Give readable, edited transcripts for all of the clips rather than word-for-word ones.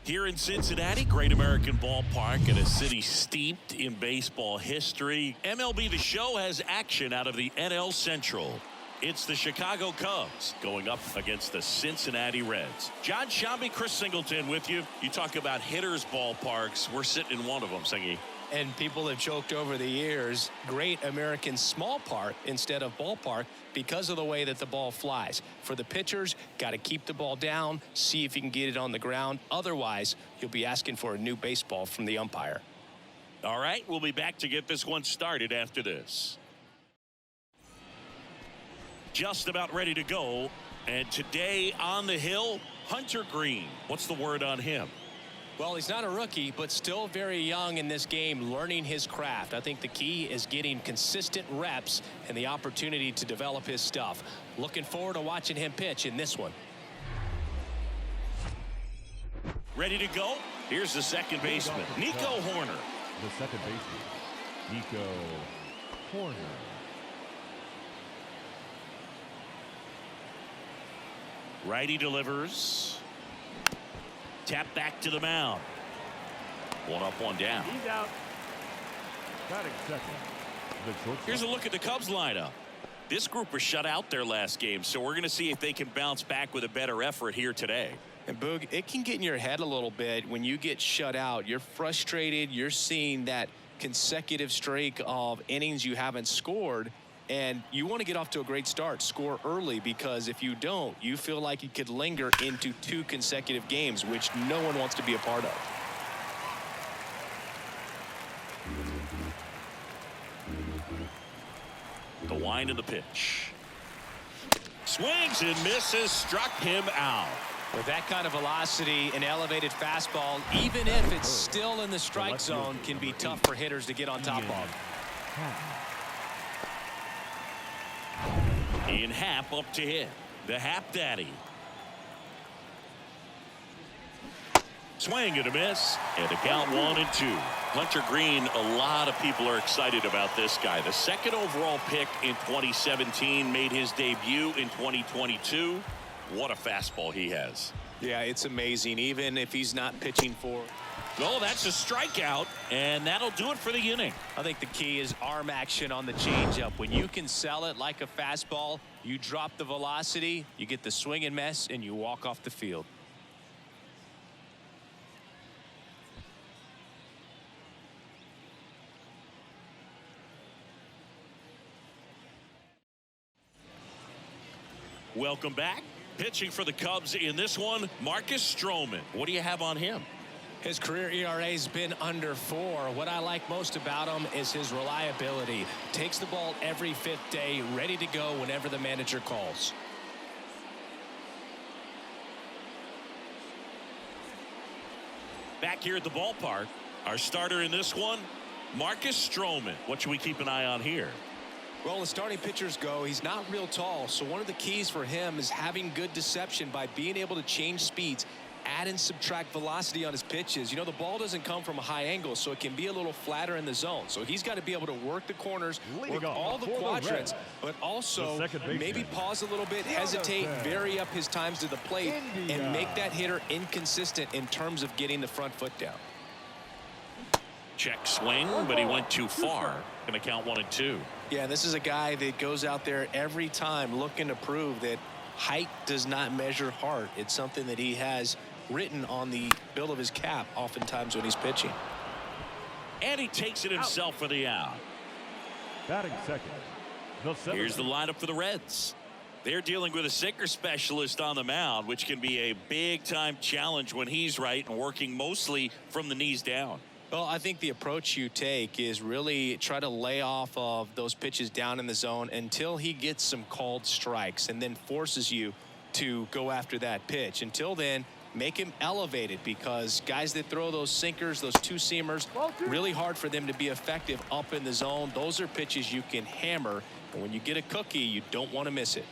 Here in Cincinnati, great American ballpark and a city steeped in baseball history. MLB The Show has action out of the NL Central. It's the Chicago Cubs going up against the Cincinnati Reds. John Shambi, Chris Singleton with you. You talk about hitters' ballparks. We're sitting in one of them, Singy. And people have joked over the years, great American small park instead of ballpark because of the way that the ball flies. For the pitchers, got to keep the ball down, see if you can get it on the ground. Otherwise, you'll be asking for a new baseball from the umpire. All right, we'll be back to get this one started after this. Just about ready to go. And today on the hill, Hunter Green. What's the word on him? Well, he's not a rookie, but still very young in this game, learning his craft. I think the key is getting consistent reps and the opportunity to develop his stuff. Looking forward to watching him pitch in this one. Ready to go? Here's the second baseman, Nico Horner. The second baseman, Nico Horner. Righty delivers. Tap back to the mound. One up, one down. He's out. Batting second. The shortstop. Here's a look at the Cubs lineup. This group was shut out their last game, so we're going to see if they can bounce back with a better effort here today. And Boog, it can get in your head a little bit when you get shut out. You're frustrated. You're seeing that consecutive streak of innings you haven't scored. And you want to get off to a great start, score early, because if you don't, you feel like you could linger into 2 consecutive games, which no one wants to be a part of. The wind of the pitch. Swings and misses, struck him out. With that kind of velocity, an elevated fastball, even if it's still in the strike zone, can be tough for hitters to get on top of. In Happ up to hit. The Happ Daddy. Swing and a miss. And the count 1-2. Hunter Green, a lot of people are excited about this guy. The second overall pick in 2017, made his debut in 2022. What a fastball he has. Yeah, it's amazing. Even if he's not pitching for. Oh, that's a strikeout, and that'll do it for the inning. I think the key is arm action on the changeup. When you can sell it like a fastball, you drop the velocity, you get the swing and miss, and you walk off the field. Welcome back. Pitching for the Cubs in this one, Marcus Strowman. What do you have on him? His career ERA has been under 4. What I like most about him is his reliability. Takes the ball every 5th day, ready to go whenever the manager calls. Back here at the ballpark, our starter in this one, Marcus Strowman. What should we keep an eye on here? Well, as starting pitchers go, he's not real tall, so one of the keys for him is having good deception by being able to change speeds, add and subtract velocity on his pitches. You know, the ball doesn't come from a high angle, so it can be a little flatter in the zone. So he's got to be able to work the corners, work all the quadrants, but also maybe pause a little bit, hesitate, vary up his times to the plate, and make that hitter inconsistent in terms of getting the front foot down. Check swing, but he went too far. Going to count 1-2. Yeah, this is a guy that goes out there every time looking to prove that height does not measure heart. It's something that he has written on the bill of his cap oftentimes when he's pitching. And he takes it himself for the out. Batting second. Here's the lineup for the Reds. They're dealing with a sinker specialist on the mound, which can be a big-time challenge when he's right and working mostly from the knees down. Well, I think the approach you take is really try to lay off of those pitches down in the zone until he gets some called strikes and then forces you to go after that pitch. Until then, make him elevated, because guys that throw those sinkers, those two-seamers, really hard for them to be effective up in the zone. Those are pitches you can hammer, and when you get a cookie, you don't want to miss it.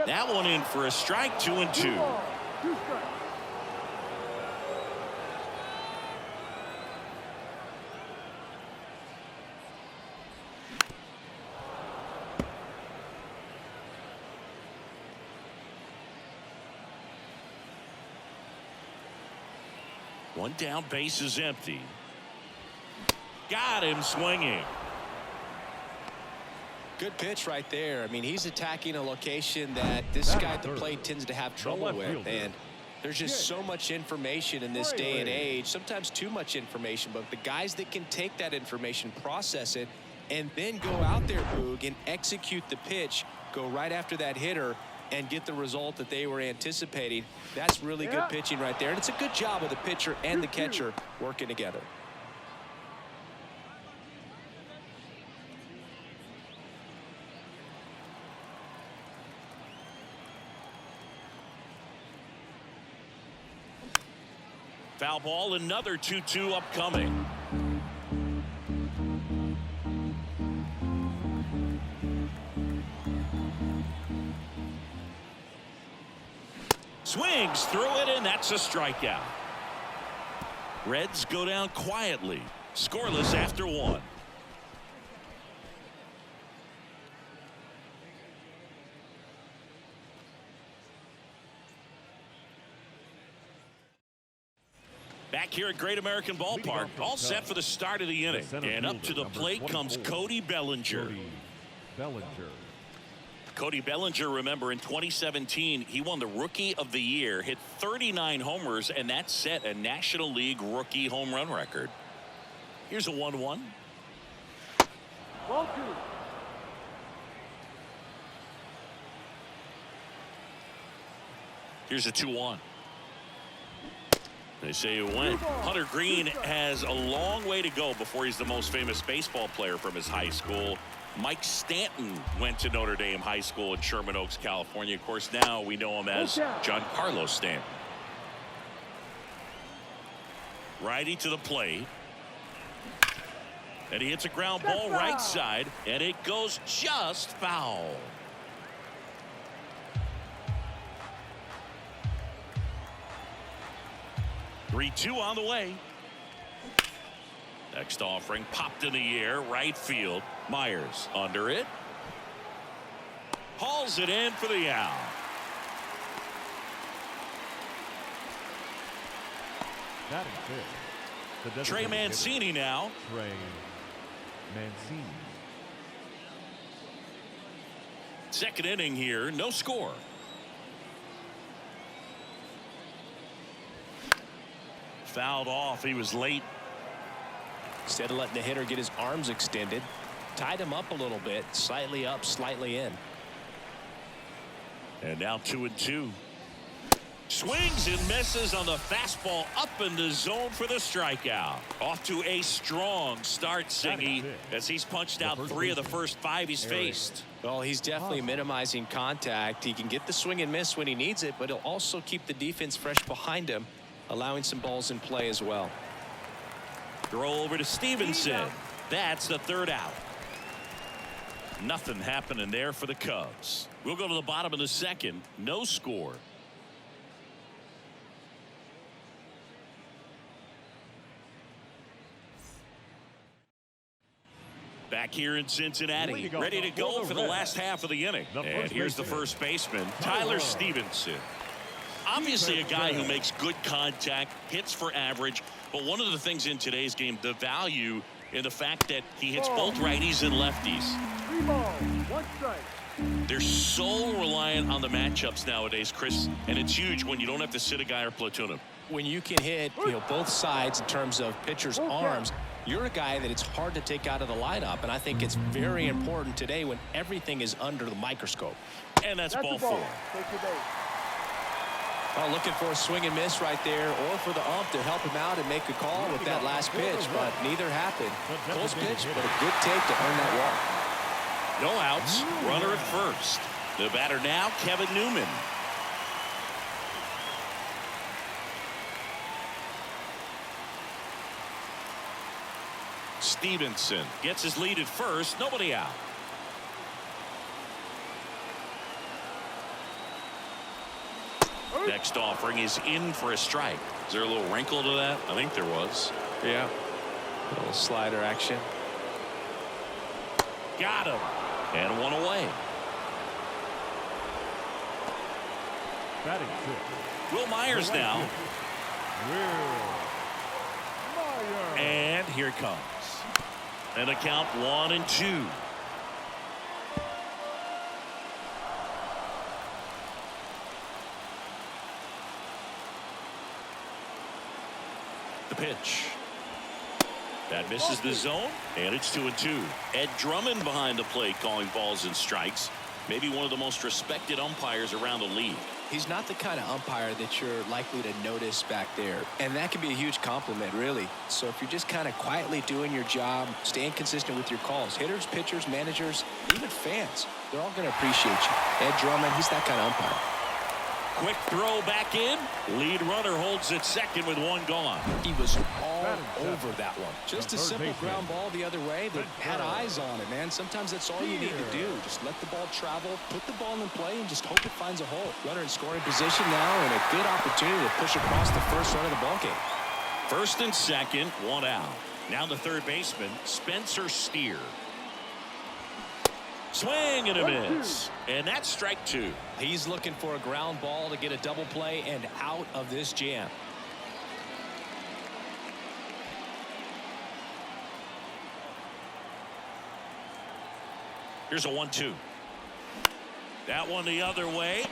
That one in for a strike, 2-2. One down, base is empty. Got him swinging. Good pitch right there. I mean, he's attacking a location that this guy at the plate tends to have trouble with. And there's just so much information in this day and age, sometimes too much information. But the guys that can take that information, process it, and then go out there, Boog, and execute the pitch, go right after that hitter, and get the result that they were anticipating. That's really good pitching right there. And it's a good job of the pitcher and the catcher working together. Foul ball, another 2-2 upcoming. Swings through it, and that's a strikeout. Reds go down quietly, scoreless after one. Back here at Great American Ballpark, all set for the start of the inning. And up to the plate comes Cody Bellinger. Cody Bellinger, remember, in 2017, he won the Rookie of the Year, hit 39 homers, and that set a National League rookie home run record. Here's a 1-1. Here's a 2-1. They say it went. Hunter Green has a long way to go before he's the most famous baseball player from his high school. Mike Stanton went to Notre Dame High School in Sherman Oaks, California. Of course, now we know him as Giancarlo Stanton. Righty to the plate. And he hits a ground ball right side, and it goes just foul. Three-two on the way. Next offering popped in the air, right field. Myers under it. Hauls it in for the out. Trey Mancini now. Trey Mancini. Second inning here, no score. Fouled off. He was late. Instead of letting the hitter get his arms extended, tied him up a little bit, slightly up, slightly in. And now 2-2. Swings and misses on the fastball up in the zone for the strikeout. Off to a strong start, Singy, as he's punched out 3 of the first 5 he's faced. Well, he's definitely minimizing contact. He can get the swing and miss when he needs it, but he'll also keep the defense fresh behind him, allowing some balls in play as well. Throw over to Stevenson. That's the third out. Nothing happening there for the Cubs. We'll go to the bottom of the second. No score. Back here in Cincinnati, ready to go for the last half of the inning. And here's the first baseman, Tyler Stevenson. Obviously a guy who makes good contact, hits for average, but one of the things in today's game, the value in the fact that he hits both righties and lefties. 3 balls, 1 strike. They're so reliant on the matchups nowadays, Chris, and it's huge when you don't have to sit a guy or platoon him. When you can hit, both sides in terms of pitchers' arms, you're a guy that it's hard to take out of the lineup, and I think it's very important today when everything is under the microscope. And that's ball 4. Well, looking for a swing and miss right there, or for the ump to help him out and make a call with that last pitch, but neither happened. Close pitch, but a good take to earn that walk. No outs, runner at first. The batter now, Kevin Newman. Stevenson gets his lead at first, nobody out. Next offering is in for a strike. Is there a little wrinkle to that? I think there was. Yeah. A little slider action. Got him. And one away. Batting 6. Will Myers now. And here it comes. And a count 1-2. The pitch. That misses the zone, and it's 2-2. Ed Drummond behind the plate calling balls and strikes. Maybe one of the most respected umpires around the league. He's not the kind of umpire that you're likely to notice back there, and that can be a huge compliment, really. So if you're just kind of quietly doing your job, staying consistent with your calls, hitters, pitchers, managers, even fans, they're all going to appreciate you. Ed Drummond, he's that kind of umpire. Quick throw back in. Lead runner holds at second with one gone. He was all over that one. Just a simple ground ball the other way. They had eyes on it, man. Sometimes that's all you need to do. Just let the ball travel, put the ball in play, and just hope it finds a hole. Runner in scoring position now, and a good opportunity to push across the first run of the ball game. First and second, one out. Now the third baseman, Spencer Steer. Swing and a miss. And that's strike two. He's looking for a ground ball to get a double play and out of this jam. Here's a 1-2. That one the other way.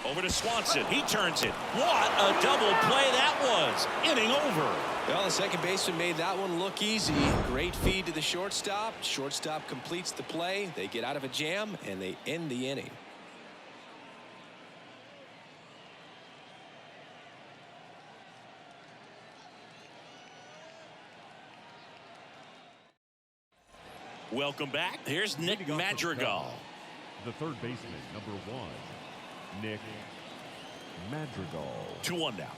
Over to Swanson. He turns it. What a double play that was. Inning over. Well, the second baseman made that one look easy. Great feed to the shortstop. Shortstop completes the play. They get out of a jam, and they end the inning. Welcome back. Here's Nick Madrigal. The third baseman, number 1, Nick Madrigal. 2-1 now.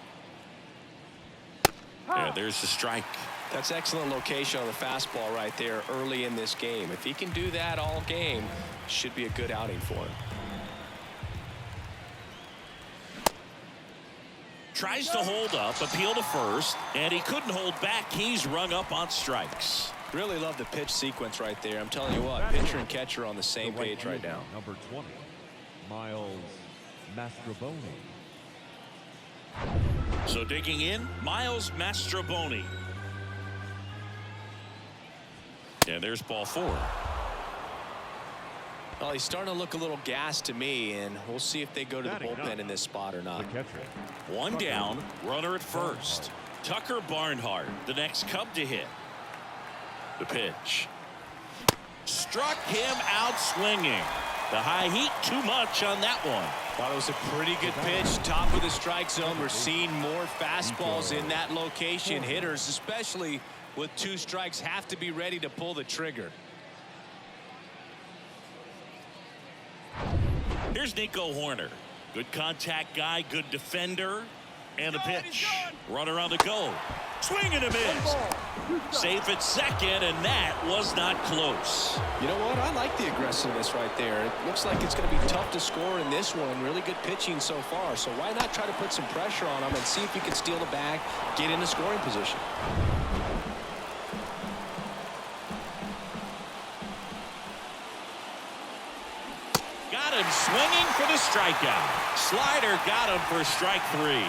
Yeah, there's the strike. That's excellent location on the fastball right there early in this game. If he can do that all game, should be a good outing for him. Tries to hold up, appeal to first, and he couldn't hold back. He's rung up on strikes. Really love the pitch sequence right there. I'm telling you what, pitcher and catcher on the same page right now. Number 20, Miles Mastrobuoni. So digging in, Miles Mastrobuoni. And there's ball 4. Well, he's starting to look a little gassed to me, and we'll see if they go to the bullpen in this spot or not. One down, runner at first. Tucker Barnhart, the next Cub to hit. The pitch. Struck him out swinging. The high heat too much on that one. Thought it was a pretty good pitch. Top of the strike zone. We're seeing more fastballs in that location. Hitters, especially with 2 strikes, have to be ready to pull the trigger. Here's Nico Horner. Good contact guy, good defender. And the pitch. Runner on the go. Swing and a miss. Safe at second, and that was not close. You know what? I like the aggressiveness right there. It looks like it's going to be tough to score in this one. Really good pitching so far. So why not try to put some pressure on him and see if he can steal the bag, get into scoring position. Got him swinging for the strikeout. Slider got him for strike 3.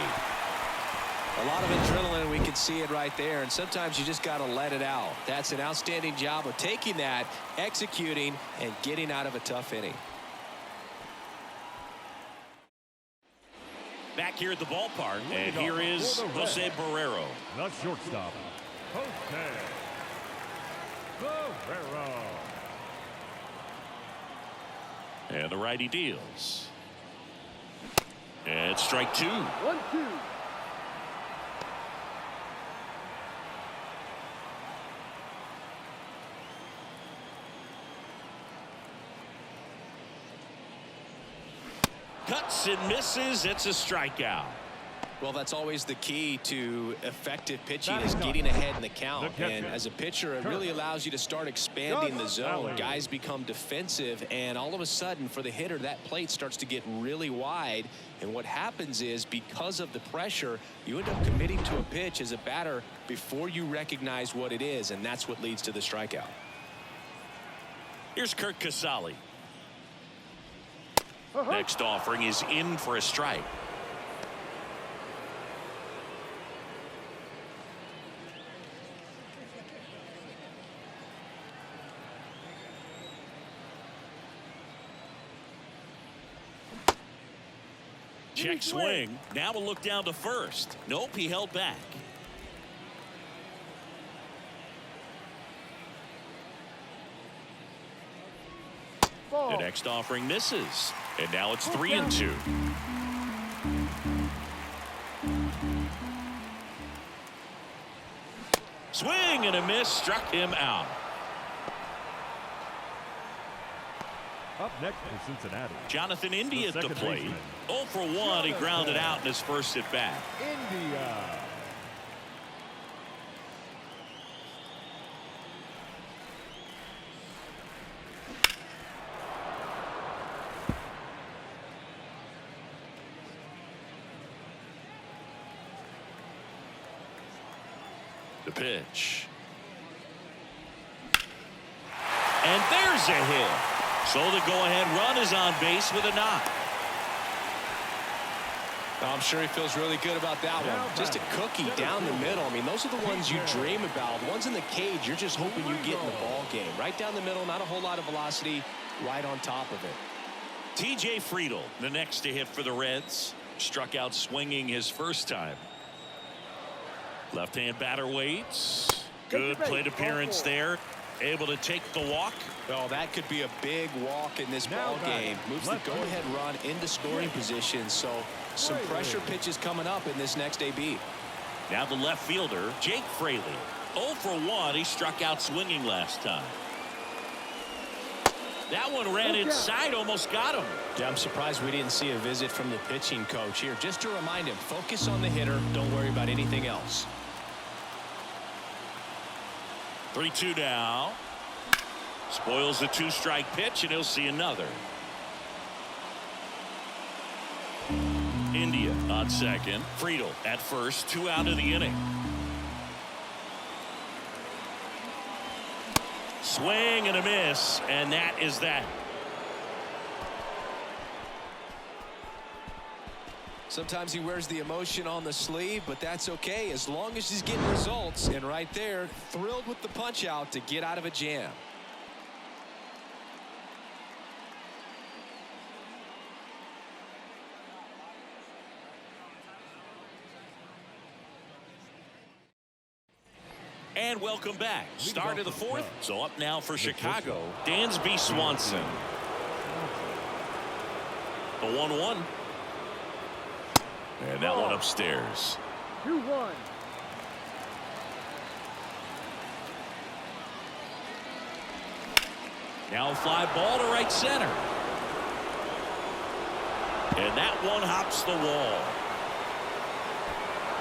A lot of adrenaline, we can see it right there, and sometimes you just got to let it out. That's an outstanding job of taking that, executing, and getting out of a tough inning. Back here at the ballpark, and here is Jose Barrero. The shortstop, Jose Barrero. And the righty deals. And strike 2. 1-2. Cuts and misses. It's a strikeout. Well, that's always the key to effective pitching, is getting ahead in the count. And as a pitcher, it really allows you to start expanding the zone. Guys become defensive, and all of a sudden, for the hitter, that plate starts to get really wide. And what happens is, because of the pressure, you end up committing to a pitch as a batter before you recognize what it is, and that's what leads to the strikeout. Here's Kurt Casale. Next offering is in for a strike. Check swing. Now we'll look down to first. Nope, he held back. The next offering misses. And now it's 3-2. Swing and a miss, struck him out. Up next for Cincinnati, Jonathan India at the plate. baseman. 0 for 1. He grounded out in his first at bat. India. The pitch. And there's a hit. So the go-ahead run is on base with a knock. I'm sure he feels really good about that one. Just a cookie down the middle. I mean, those are the ones you dream about. The ones in the cage, you're just hoping you get in the ball game. Right down the middle, not a whole lot of velocity, right on top of it. TJ Friedl, the next to hit for the Reds. Struck out swinging his first time. Left-hand batter waits. Good plate appearance there. Able to take the walk. Well, that could be a big walk in this ball game. Moves the go-ahead run into scoring position. So some pressure pitches coming up in this next AB. Now the left fielder, Jake Fraley. 0 for 1. He struck out swinging last time. That one ran inside, almost got him. Yeah, I'm surprised we didn't see a visit from the pitching coach here. Just to remind him, focus on the hitter. Don't worry about anything else. 3-2 now. Spoils the 2-strike pitch, and he'll see another. India on second. Friedl at first. 2 out of the inning. Swing and a miss, and that is that. Sometimes he wears the emotion on the sleeve, but that's okay as long as he's getting results. And right there, thrilled with the punch out to get out of a jam. And welcome back. Start of the 4th. So up now for Chicago, Dansby Swanson. The 1-1. And that one upstairs. 2-1. Now a fly ball to right center. And that one hops the wall.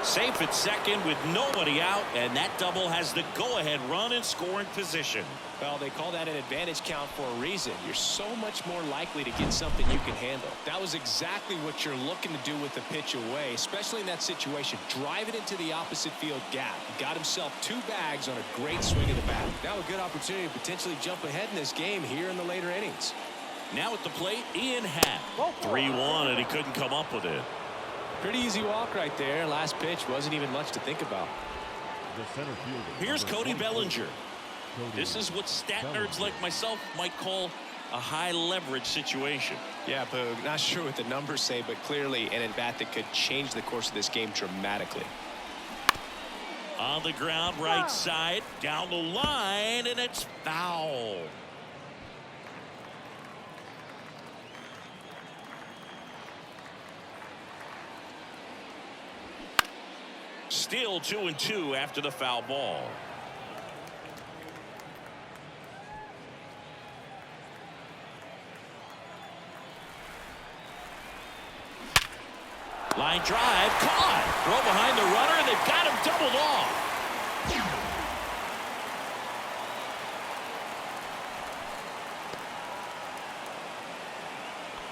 Safe at second with nobody out, and that double has the go-ahead run in scoring position. Well, they call that an advantage count for a reason. You're so much more likely to get something you can handle. That was exactly what you're looking to do with the pitch away, especially in that situation. Drive it into the opposite field gap. He got himself 2 bags on a great swing of the bat. Now a good opportunity to potentially jump ahead in this game here in the later innings. Now at the plate, Ian Happ. 3-1, and he couldn't come up with it. Pretty easy walk right there. Last pitch wasn't even much to think about. The center fielder. Here's Cody Bellinger. This is what stat nerds like myself might call a high leverage situation. Yeah, Boog, not sure what the numbers say, but clearly an at-bat that could change the course of this game dramatically. On the ground, right side, down the line, and it's foul. Still 2-2 after the foul ball. Line drive, caught. Throw behind the runner, and they've got him doubled off.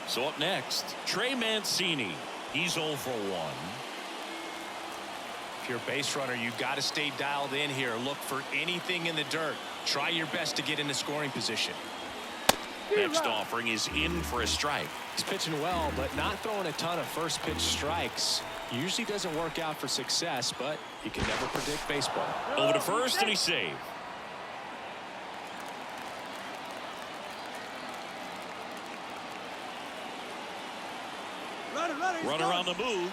So up next, Trey Mancini. He's 0 for 1. If you're a base runner, you've got to stay dialed in here. Look for anything in the dirt. Try your best to get into scoring position. Next offering is in for a strike. He's pitching well, but not throwing a ton of first pitch strikes. Usually doesn't work out for success, but you can never predict baseball. Over to first, and he's saved. Runner on the move.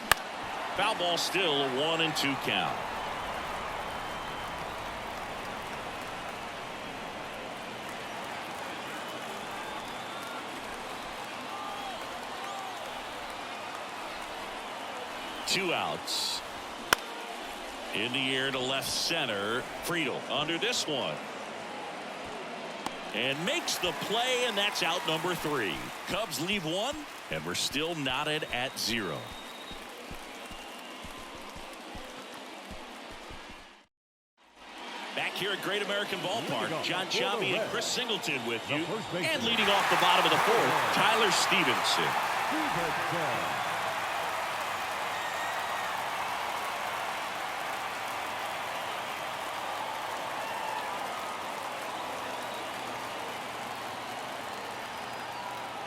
Foul ball, still a 1-2 count. Two outs. In the air to left center. Friedel under this one. And makes the play, and that's out number 3. Cubs leave one, and we're still knotted at 0. Back here at Great American Ballpark, John Chavi and Chris Singleton with you. And leading off the bottom of the 4th, Tyler Stevenson.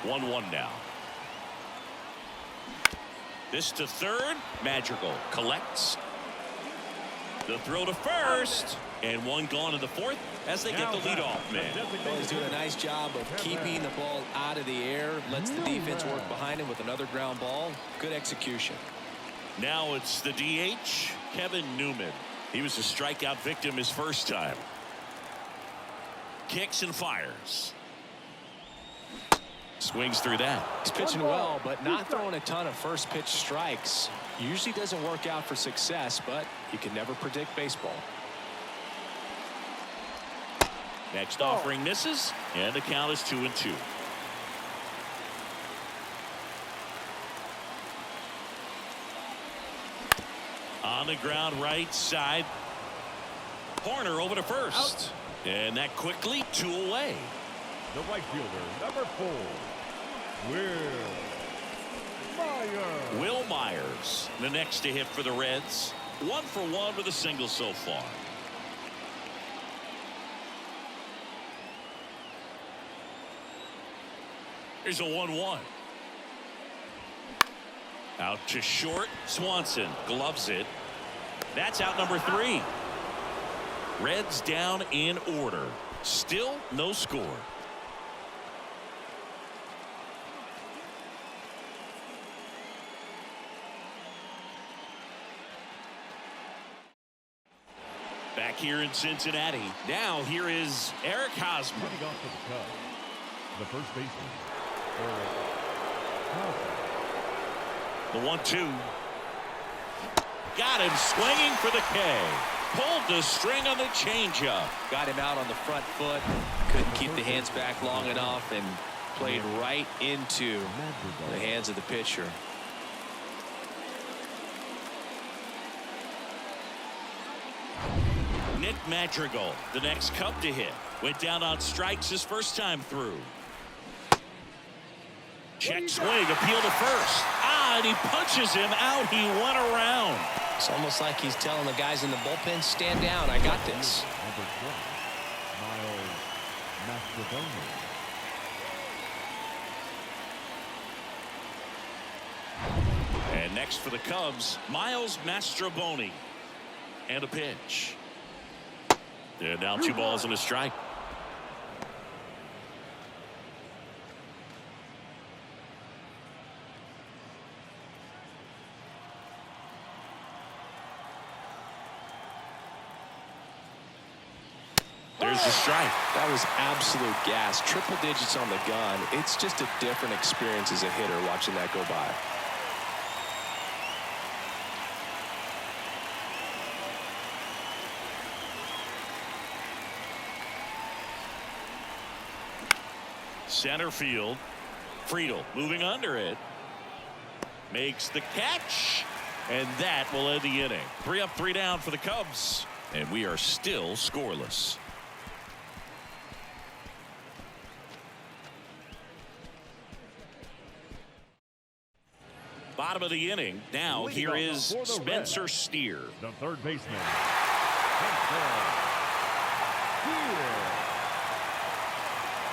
1-1 now. This to third. Madrigal collects. The throw to first. And one gone in the 4th as they get the leadoff man. Well, he's doing a nice job of keeping the ball out of the air. Lets the defense work behind him with another ground ball. Good execution. Now it's the DH, Kevin Newman. He was a strikeout victim his first time. Kicks and fires. Swings through that. He's pitching well, but not throwing a ton of first pitch strikes. Usually doesn't work out for success, but you can never predict baseball. Next offering misses, and the count is 2-2. On the ground right side. Horner over to first. And that quickly 2 away. The right fielder, number 4, Will Myers, the next to hit for the Reds. 1 for 1 with a single so far. Here's a 1-1. Out to short. Swanson gloves it. That's out number 3. Reds down in order. Still no score. Back here in Cincinnati. Now here is Eric Hosmer. Coming off for the Cubs, the first baseman, The 1-2. Got him swinging for the K. Pulled the string on the changeup. Got him out on the front foot. Couldn't keep the hands back long enough and played right into the hands of the pitcher. Nick Madrigal, the next Cub to hit. Went down on strikes his first time through. Check swing, appeal to first. And he punches him out. He went around. It's almost like he's telling the guys in the bullpen, stand down, I got this. number 20, And next for the Cubs, Miles Mastrobuoni. And a pitch. They're down 2 balls and a strike. There's the strike. That was absolute gas. Triple digits on the gun. It's just a different experience as a hitter watching that go by. Center field. Friedel moving under it. Makes the catch. And that will end the inning. 3 up, 3 down for the Cubs. And we are still scoreless. Bottom of the inning. Now here is Spencer Steer. the third baseman,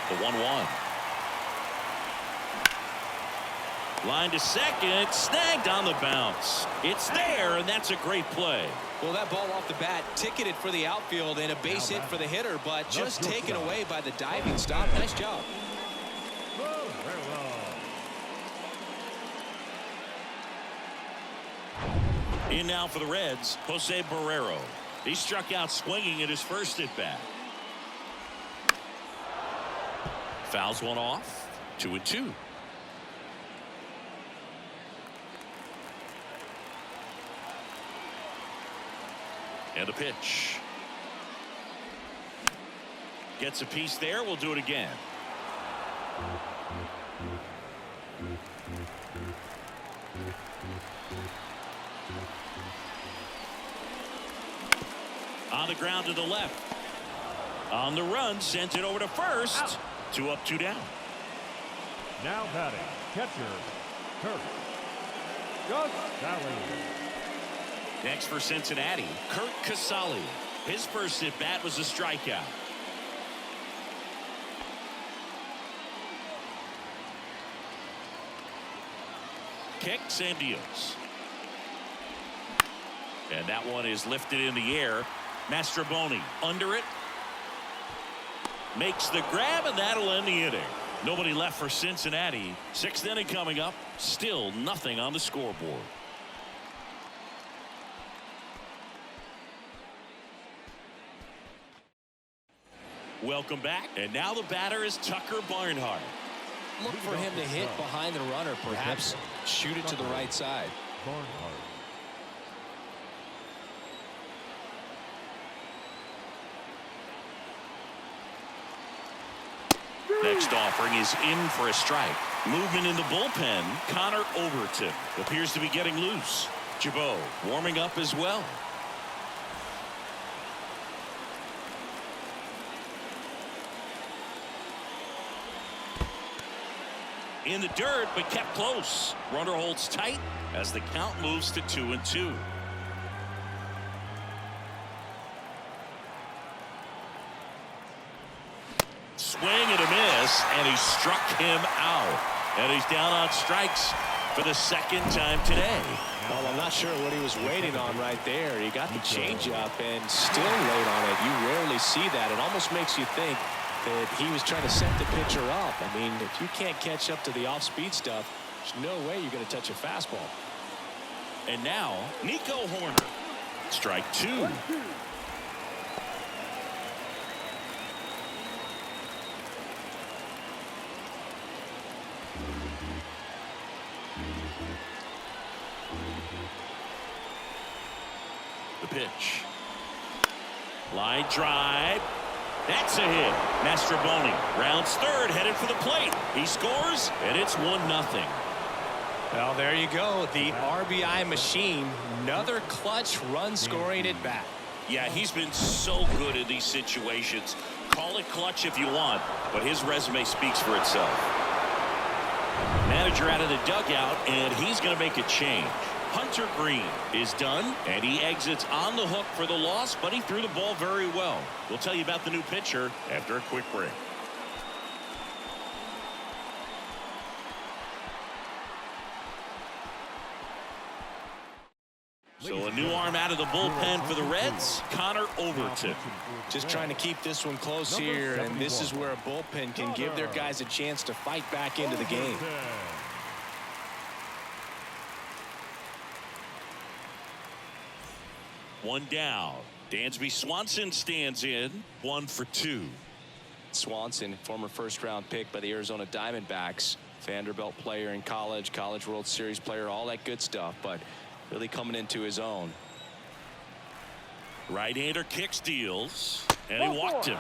The 1-1. Line to second. Snagged on the bounce. It's there, and that's a great play. Well, that ball off the bat ticketed for the outfield and a base hit for the hitter, but just taken away by the diving stop. Nice job. In now for the Reds, Jose Barrero. He struck out swinging at his first at bat. Fouls one off. 2-2. And a pitch. Gets a piece there. We'll do it again. On the ground to the left. On the run, sent it over to first. Out. 2 up, 2 down. Now batting, catcher, Kirk Casale. Next for Cincinnati, Kirk Casale. His first at bat was a strikeout. Kicks and deals. And that one is lifted in the air. Mastroboni under it. Makes the grab, and that'll end the inning. Nobody left for Cincinnati. 6th inning coming up. Still nothing on the scoreboard. Welcome back. And now the batter is Tucker Barnhart. Look for him to hit behind the runner, perhaps shoot it to the right side. Barnhart. Next offering is in for a strike. Movement in the bullpen. Connor Overton appears to be getting loose. Jabot warming up as well. In the dirt, but kept close. Runner holds tight as the count moves to 2-2. Swing and a miss, and he struck him out. And he's down on strikes for the 2nd time today. Well, I'm not sure what he was waiting on right there. He got the changeup and still late on it. You rarely see that. It almost makes you think that he was trying to set the pitcher up. I mean, if you can't catch up to the off-speed stuff, there's no way you're going to touch a fastball. And now, Nico Horner. Strike 2. The pitch. Line drive. That's a hit. Mastroboni rounds 3rd, headed for the plate. He scores, and it's 1-0. Well, there you go. The RBI machine. Another clutch run scoring at bat. Yeah, he's been so good in these situations. Call it clutch if you want, but his resume speaks for itself. Manager out of the dugout, and he's going to make a change. Hunter Green is done, and he exits on the hook for the loss, but he threw the ball very well. We'll tell you about the new pitcher after a quick break. So a new arm out of the bullpen for the Reds, Connor Overton. Just trying to keep this one close here, and this is where a bullpen can give their guys a chance to fight back into the game. One down. Dansby Swanson stands in. 1 for 2. Swanson, former first-round pick by the Arizona Diamondbacks. Vanderbilt player in college, College World Series player, all that good stuff, but really coming into his own. Right-hander kicks, deals, and he walked him.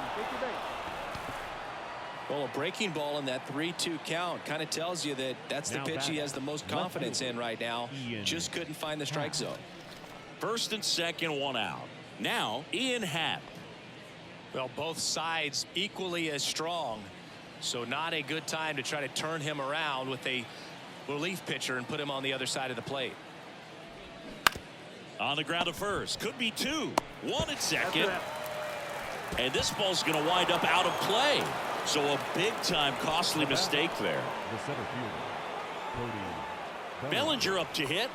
Well, a breaking ball in that 3-2 count kind of tells you that that's the pitch he has the most confidence in right now. Just couldn't find the strike zone. 1st and 2nd, 1 out. Now, Ian Happ. Well, both sides equally as strong, so not a good time to try to turn him around with a relief pitcher and put him on the other side of the plate. On the ground to first. Could be 2. 1 at 2nd. And this ball's going to wind up out of play. So a big-time costly mistake there. The center fielder, Cody Bellinger up to hit.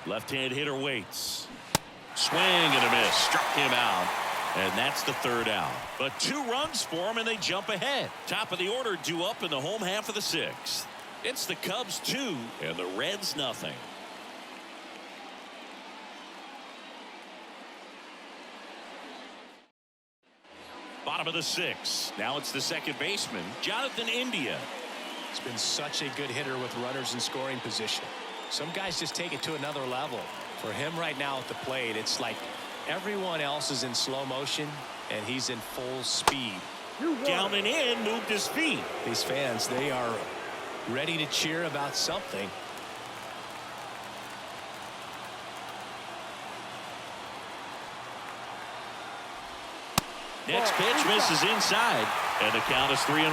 Left-hand hitter waits. Swing and a miss. Struck him out. And that's the third out. But 2 runs for him, and they jump ahead. Top of the order due up in the home half of the 6th. It's the Cubs 2 and the Reds nothing. Bottom of the 6th. Now it's the second baseman, Jonathan India. He's been such a good hitter with runners in scoring position. Some guys just take it to another level. For him right now at the plate, it's like everyone else is in slow motion and he's in full speed. Down and in, moved his feet. These fans, they are ready to cheer about something. Next pitch misses inside, and the count is 3-1.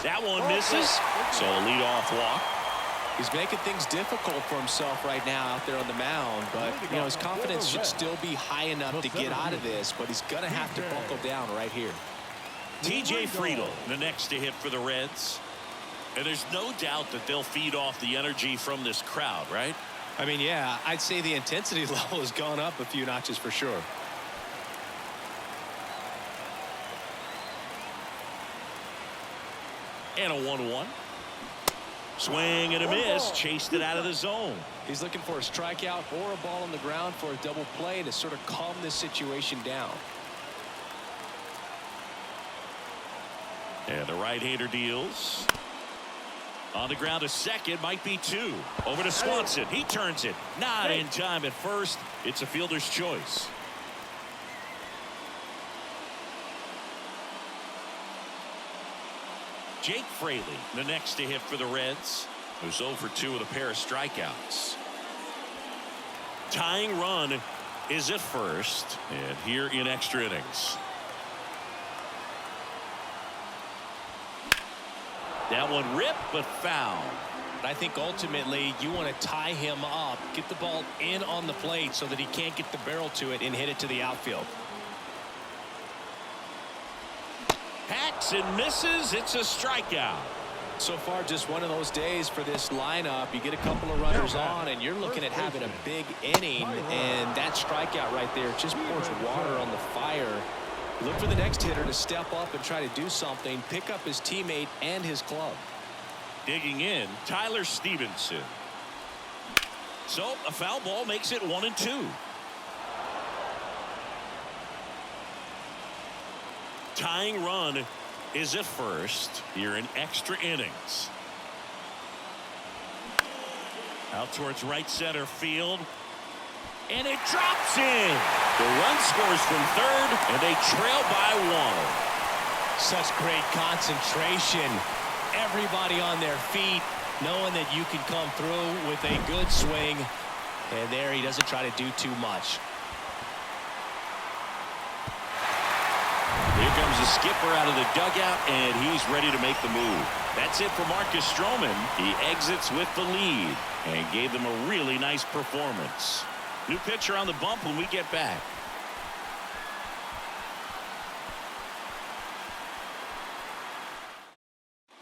That one misses, so a leadoff walk. He's making things difficult for himself right now out there on the mound, but you know his confidence should still be high enough to get out of this, but he's going to have to buckle down right here. TJ Friedl, the next to hit for the Reds. And there's no doubt that they'll feed off the energy from this crowd, right? I mean, yeah, I'd say the intensity level has gone up a few notches for sure. And a 1-1. Swing and a miss. Chased it out of the zone. He's looking for a strikeout or a ball on the ground for a double play to sort of calm this situation down. And the right-hander deals. On the ground to second, might be 2. Over to Swanson. He turns it. Not in time at first. It's a fielder's choice. Jake Fraley, the next to hit for the Reds, who's 0 for 2 with a pair of strikeouts. Tying run is at first, and here in extra innings. That one ripped, but foul. I think ultimately you want to tie him up, get the ball in on the plate so that he can't get the barrel to it and hit it to the outfield. Hacks and misses. It's a strikeout. So far, just one of those days for this lineup. You get a couple of runners on, and you're looking at having a big inning, and that strikeout right there just pours water on the fire. Look for the next hitter to step up and try to do something, pick up his teammate and his club. Digging in, Tyler Stevenson. So a foul ball makes it 1-2. Tying run is at first here in extra innings. Out towards right center field. And it drops in. The run scores from third, and they trail by 1. Such great concentration. Everybody on their feet, knowing that you can come through with a good swing. And there he doesn't try to do too much. Here comes the skipper out of the dugout, and he's ready to make the move. That's it for Marcus Strowman. He exits with the lead and gave them a really nice performance. New pitcher on the bump when we get back.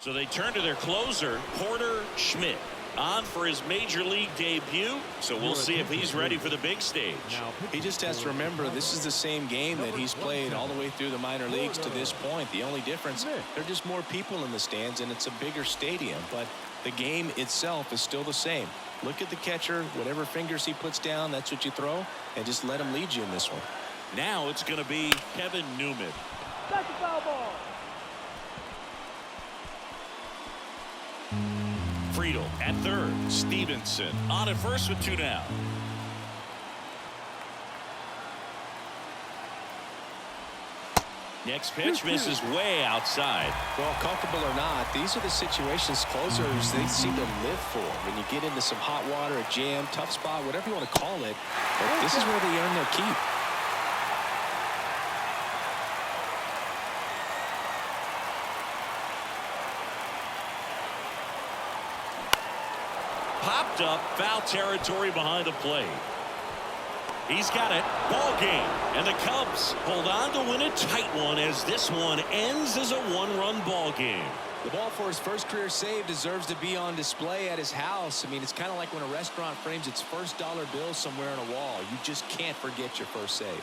So they turn to their closer, Porter Schmidt, on for his major league debut. So we'll see if he's ready for the big stage. He just has to remember this is the same game that he's played all the way through the minor leagues to this point. The only difference, there are just more people in the stands and it's a bigger stadium, but the game itself is still the same. Look at the catcher, whatever fingers he puts down, that's what you throw, and just let him lead you in this one. Now it's going to be Kevin Newman. Second foul ball. Friedl at third. Stevenson on at first with 2 down. Next pitch misses way outside. Well, comfortable or not, these are the situations closers they seem to live for. When you get into some hot water, a jam, tough spot, whatever you want to call it, but this is where they earn their keep. Popped up, foul territory behind the plate. He's got it. Ball game. And the Cubs hold on to win a tight one as this one ends as a one-run ball game. The ball for his first career save deserves to be on display at his house. I mean, it's kind of like when a restaurant frames its first dollar bill somewhere on a wall. You just can't forget your first save.